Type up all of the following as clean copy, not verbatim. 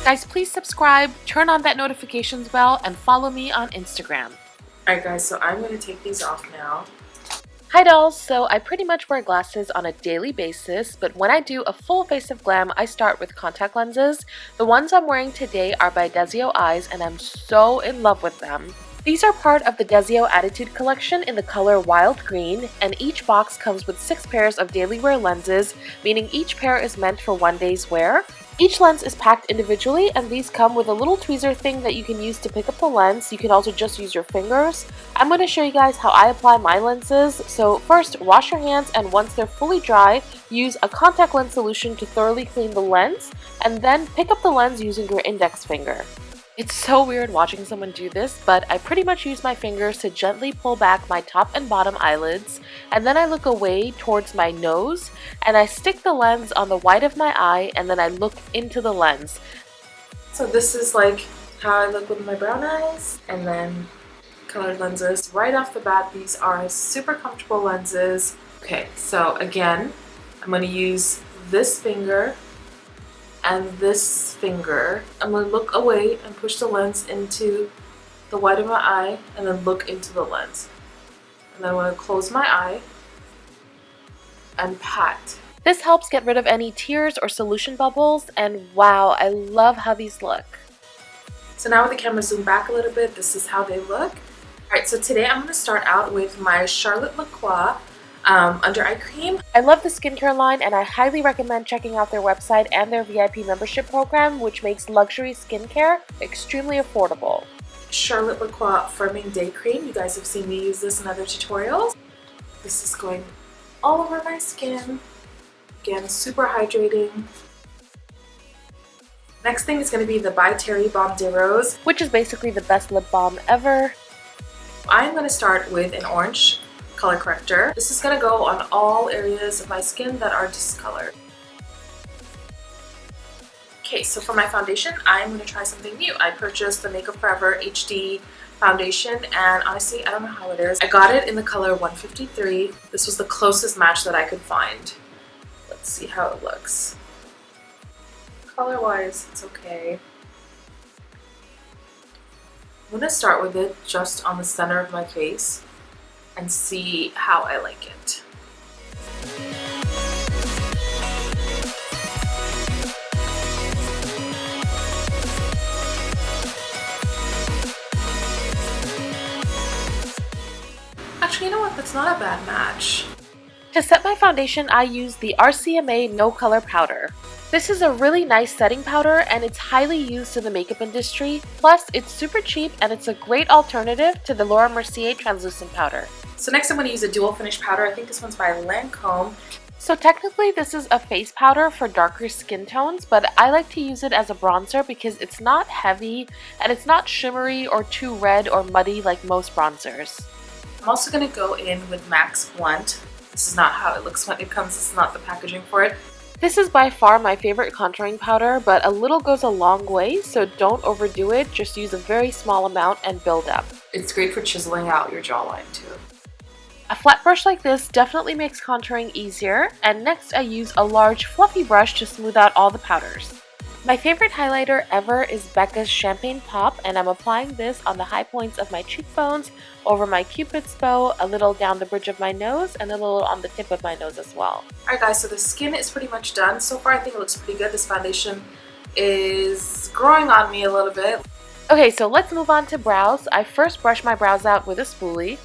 Guys, please subscribe, turn on that notifications bell, and follow me on Instagram. Alright guys, so I'm going to take these off now. Hi dolls! So I pretty much wear glasses on a daily basis, but when I do a full face of glam, I start with contact lenses. The ones I'm wearing today are by Desio Eyes, and I'm so in love with them. These are part of the Desio Attitude collection in the color Wild Green, and each box comes with 6 pairs of daily wear lenses, meaning each pair is meant for one day's wear. Each lens is packed individually, and these come with a little tweezer thing that you can use to pick up the lens. You can also just use your fingers. I'm going to show you guys how I apply my lenses. So first, wash your hands, and once they're fully dry, use a contact lens solution to thoroughly clean the lens, and then pick up the lens using your index finger. It's so weird watching someone do this, but I pretty much use my fingers to gently pull back my top and bottom eyelids, and then I look away towards my nose, and I stick the lens on the white of my eye, and then I look into the lens. So this is like how I look with my brown eyes, and then colored lenses. Right off the bat, these are super comfortable lenses. Okay, so again, I'm going to use this finger and this finger. I'm going to look away and push the lens into the white of my eye and then look into the lens. And then I'm going to close my eye and pat. This helps get rid of any tears or solution bubbles, and wow, I love how these look. So now with the camera zoomed back a little bit, this is how they look. Alright, so today I'm going to start out with my Charlotte Lacroix under eye cream. I love the skincare line, and I highly recommend checking out their website and their VIP membership program, which makes luxury skincare extremely affordable. Charlotte Lacroix Firming Day Cream. You guys have seen me use this in other tutorials. This is going all over my skin. Again, super hydrating. Next thing is going to be the By Terry Baume de Rose, which is basically the best lip balm ever. I'm going to start with an orange color corrector. This is going to go on all areas of my skin that are discolored. Okay, so for my foundation, I'm going to try something new. I purchased the Makeup Forever HD foundation, and honestly, I don't know how it is. I got it in the color 153. This was the closest match that I could find. Let's see how it looks. Color-wise, it's okay. I'm going to start with it just on the center of my face and see how I like it. Actually, you know what? That's not a bad match. To set my foundation, I use the RCMA No Color Powder. This is a really nice setting powder, and it's highly used in the makeup industry. Plus, it's super cheap, and it's a great alternative to the Laura Mercier translucent powder. So next I'm going to use a dual finish powder. I think this one's by Lancome. So technically this is a face powder for darker skin tones, but I like to use it as a bronzer because it's not heavy and it's not shimmery or too red or muddy like most bronzers. I'm also going to go in with MAC's Blunt. This is not how it looks when it comes. This is not the packaging for it. This is by far my favorite contouring powder, but a little goes a long way, so don't overdo it. Just use a very small amount and build up. It's great for chiseling out your jawline too. A flat brush like this definitely makes contouring easier, and next I use a large fluffy brush to smooth out all the powders. My favorite highlighter ever is BECCA's Champagne Pop, and I'm applying this on the high points of my cheekbones, over my cupid's bow, a little down the bridge of my nose, and a little on the tip of my nose as well. Alright guys, so the skin is pretty much done. So far I think it looks pretty good. This foundation is growing on me a little bit. Okay, so let's move on to brows. I first brush my brows out with a spoolie.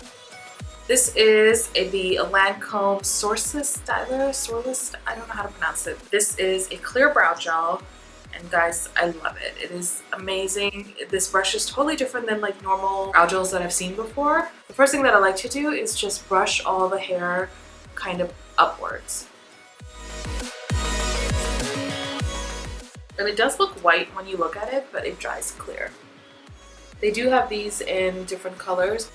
This is the Lancome Sourcils Styler. I don't know how to pronounce it. This is a clear brow gel, and guys, I love it. It is amazing. This brush is totally different than like normal brow gels that I've seen before. The first thing that I like to do is just brush all the hair kind of upwards. And it does look white when you look at it, but it dries clear. They do have these in different colors.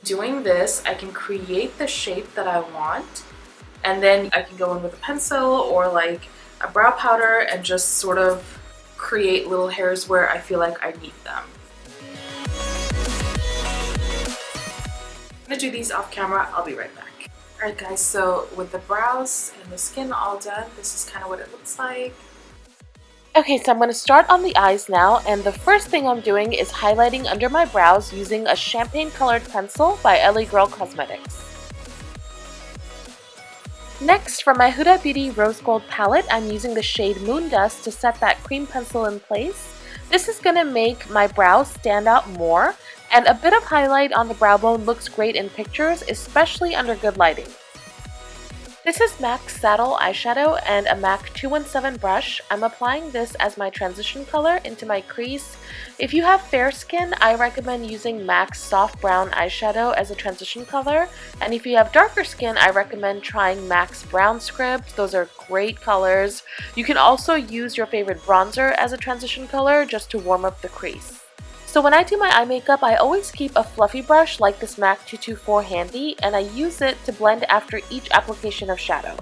Doing this, I can create the shape that I want, and then I can go in with a pencil or like a brow powder and just sort of create little hairs where I feel like I need them. I'm gonna do these off camera. I'll be right back. Alright guys, so with the brows and the skin all done, this is kind of what it looks like. Okay, so I'm going to start on the eyes now, and the first thing I'm doing is highlighting under my brows using a champagne colored pencil by LA Girl Cosmetics. Next, for my Huda Beauty Rose Gold palette, I'm using the shade Moon Dust to set that cream pencil in place. This is going to make my brows stand out more, and a bit of highlight on the brow bone looks great in pictures, especially under good lighting. This is MAC's Saddle eyeshadow and a MAC 217 brush. I'm applying this as my transition color into my crease. If you have fair skin, I recommend using MAC's Soft Brown eyeshadow as a transition color. And if you have darker skin, I recommend trying MAC's Brown Script. Those are great colors. You can also use your favorite bronzer as a transition color just to warm up the crease. So when I do my eye makeup, I always keep a fluffy brush like this MAC 224 handy, and I use it to blend after each application of shadow.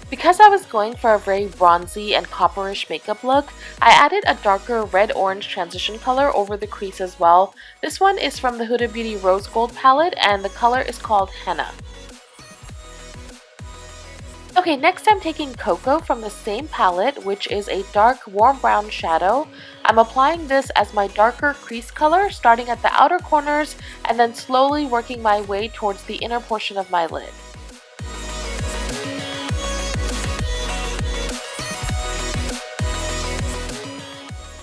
Because I was going for a very bronzy and copperish makeup look, I added a darker red-orange transition color over the crease as well. This one is from the Huda Beauty Rose Gold palette, and the color is called Henna. Okay, next I'm taking COCO from the same palette, which is a dark warm brown shadow. I'm applying this as my darker crease color, starting at the outer corners and then slowly working my way towards the inner portion of my lid.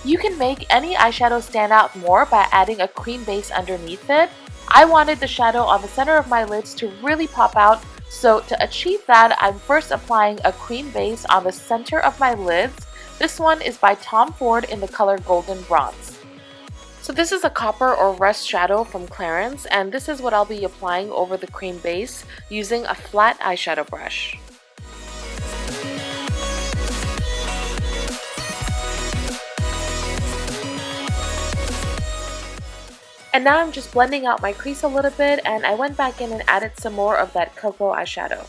You can make any eyeshadow stand out more by adding a cream base underneath it. I wanted the shadow on the center of my lids to really pop out, so to achieve that, I'm first applying a cream base on the center of my lids. This one is by Tom Ford in the color Golden Bronze. So this is a copper or rust shadow from Clarins, and this is what I'll be applying over the cream base using a flat eyeshadow brush. And now I'm just blending out my crease a little bit, and I went back in and added some more of that COCO eyeshadow.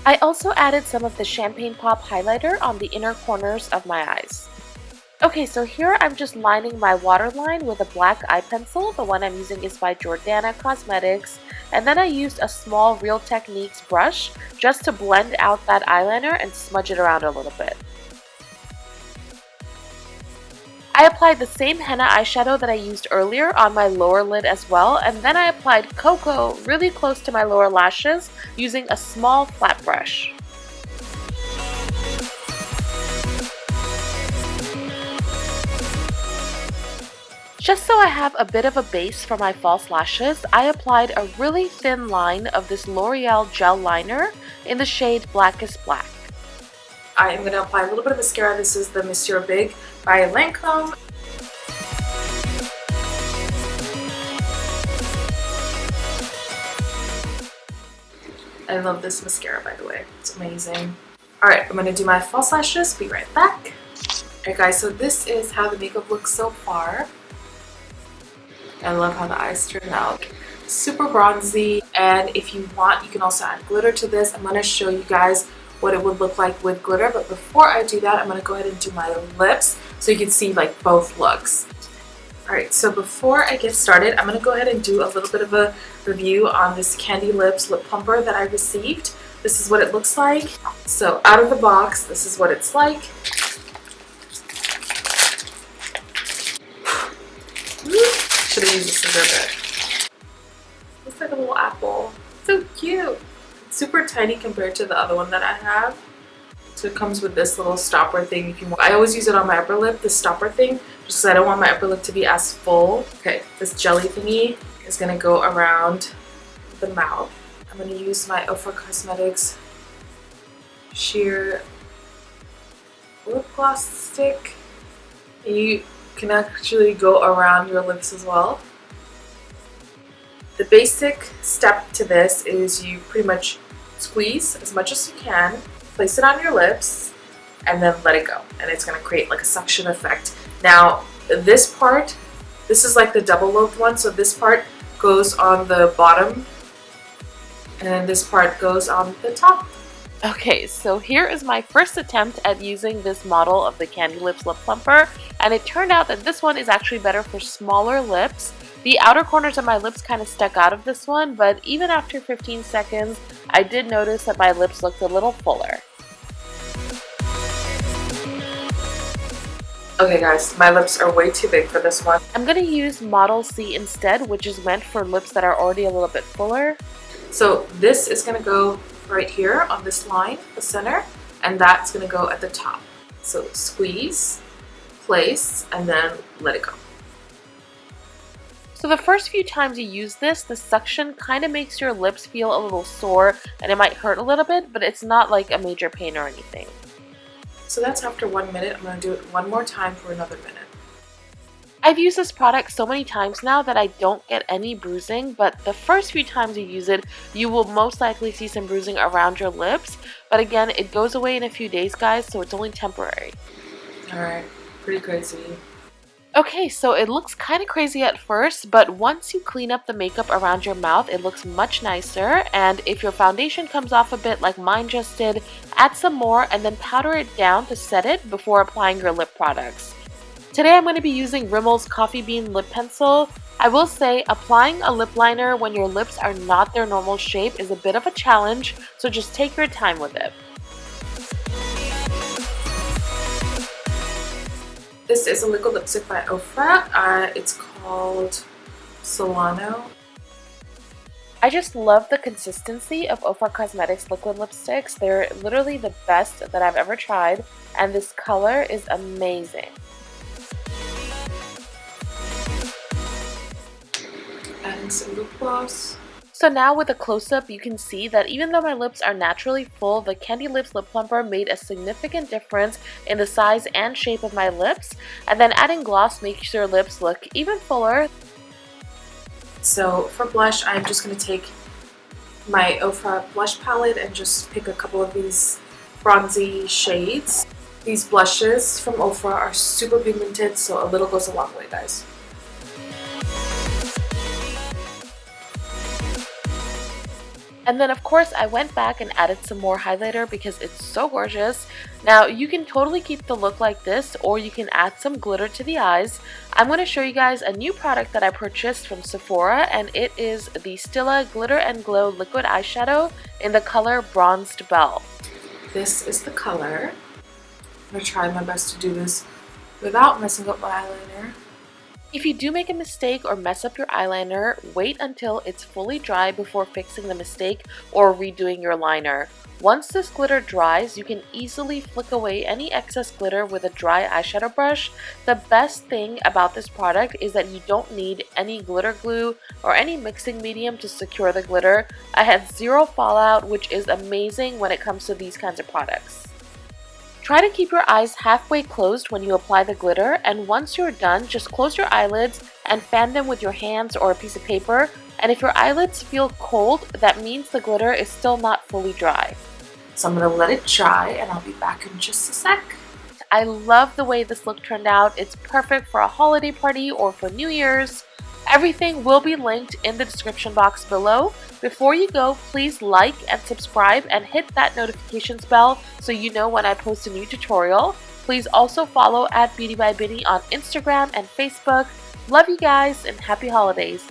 I also added some of the Champagne Pop highlighter on the inner corners of my eyes. Okay, so here I'm just lining my waterline with a black eye pencil. The one I'm using is by Jordana Cosmetics. And then I used a small Real Techniques brush just to blend out that eyeliner and smudge it around a little bit. I applied the same henna eyeshadow that I used earlier on my lower lid as well, and then I applied COCO really close to my lower lashes using a small flat brush. Just so I have a bit of a base for my false lashes, I applied a really thin line of this L'Oreal gel liner in the shade Blackest Black. I am going to apply a little bit of mascara. This is the Monsieur Big by Lancome. I love this mascara, by the way. It's amazing. Alright, I'm going to do my false lashes. Be right back. Alright guys, so this is how the makeup looks so far. I love how the eyes turn out. Super bronzy, and if you want, you can also add glitter to this. I'm going to show you guys what it would look like with glitter, but before I do that, I'm going to go ahead and do my lips so you can see like both looks. Alright, so before I get started, I'm going to go ahead and do a little bit of a review on this CandyLipz Lip Plumper that I received. This is what it looks like. So out of the box, this is what it's like. Should have used a scissor bit. Looks like a little apple. So cute. Super tiny compared to the other one that I have. So it comes with this little stopper thing. I always use it on my upper lip, this stopper thing, just because I don't want my upper lip to be as full. Okay, this jelly thingy is going to go around the mouth. I'm going to use my OFRA Cosmetics sheer lip gloss stick. You can actually go around your lips as well. The basic step to this is you pretty much squeeze as much as you can, place it on your lips, and then let it go. And it's going to create like a suction effect. Now, this part, this is like the double lobed one, so this part goes on the bottom, and then this part goes on the top. Okay, so here is my first attempt at using this model of the CandyLipz Lip Plumper, and it turned out that this one is actually better for smaller lips. The outer corners of my lips kind of stuck out of this one, but even after 15 seconds, I did notice that my lips looked a little fuller. Okay guys, my lips are way too big for this one. I'm going to use Model C instead, which is meant for lips that are already a little bit fuller. So this is going to go right here on this line, the center, and that's going to go at the top. So squeeze, place, and then let it go. So the first few times you use this, the suction kind of makes your lips feel a little sore and it might hurt a little bit, but it's not like a major pain or anything. So that's after 1 minute. I'm going to do it one more time for another minute. I've used this product so many times now that I don't get any bruising, but the first few times you use it, you will most likely see some bruising around your lips. But again, it goes away in a few days, guys, so it's only temporary. Alright, pretty crazy. Okay, so it looks kind of crazy at first, but once you clean up the makeup around your mouth, it looks much nicer. And if your foundation comes off a bit like mine just did, add some more and then powder it down to set it before applying your lip products. Today I'm going to be using Rimmel's Coffee Bean Lip Pencil. I will say applying a lip liner when your lips are not their normal shape is a bit of a challenge, so just take your time with it. This is a liquid lipstick by OFRA. It's called Solano. I just love the consistency of OFRA Cosmetics liquid lipsticks. They're literally the best that I've ever tried, and this color is amazing. Adding some lip gloss. So now with a close-up, you can see that even though my lips are naturally full, the CandyLipz Lip Plumper made a significant difference in the size and shape of my lips. And then adding gloss makes your lips look even fuller. So for blush, I'm just going to take my OFRA blush palette and just pick a couple of these bronzy shades. These blushes from OFRA are super pigmented, so a little goes a long way, guys. And then of course I went back and added some more highlighter because it's so gorgeous. Now you can totally keep the look like this, or you can add some glitter to the eyes. I'm going to show you guys a new product that I purchased from Sephora, and it is the STILA Glitter and Glow Liquid Eyeshadow in the color Bronzed Belle. This is the color. I'm going to try my best to do this without messing up my eyeliner. If you do make a mistake or mess up your eyeliner, wait until it's fully dry before fixing the mistake or redoing your liner. Once this glitter dries, you can easily flick away any excess glitter with a dry eyeshadow brush. The best thing about this product is that you don't need any glitter glue or any mixing medium to secure the glitter. I had zero fallout, which is amazing when it comes to these kinds of products. Try to keep your eyes halfway closed when you apply the glitter, and once you're done, just close your eyelids and fan them with your hands or a piece of paper. And if your eyelids feel cold, that means the glitter is still not fully dry. So I'm going to let it dry and I'll be back in just a sec. I love the way this look turned out. It's perfect for a holiday party or for New Year's. Everything will be linked in the description box below. Before you go, please like and subscribe and hit that notifications bell so you know when I post a new tutorial. Please also follow at BeautyByBinny on Instagram and Facebook. Love you guys and happy holidays!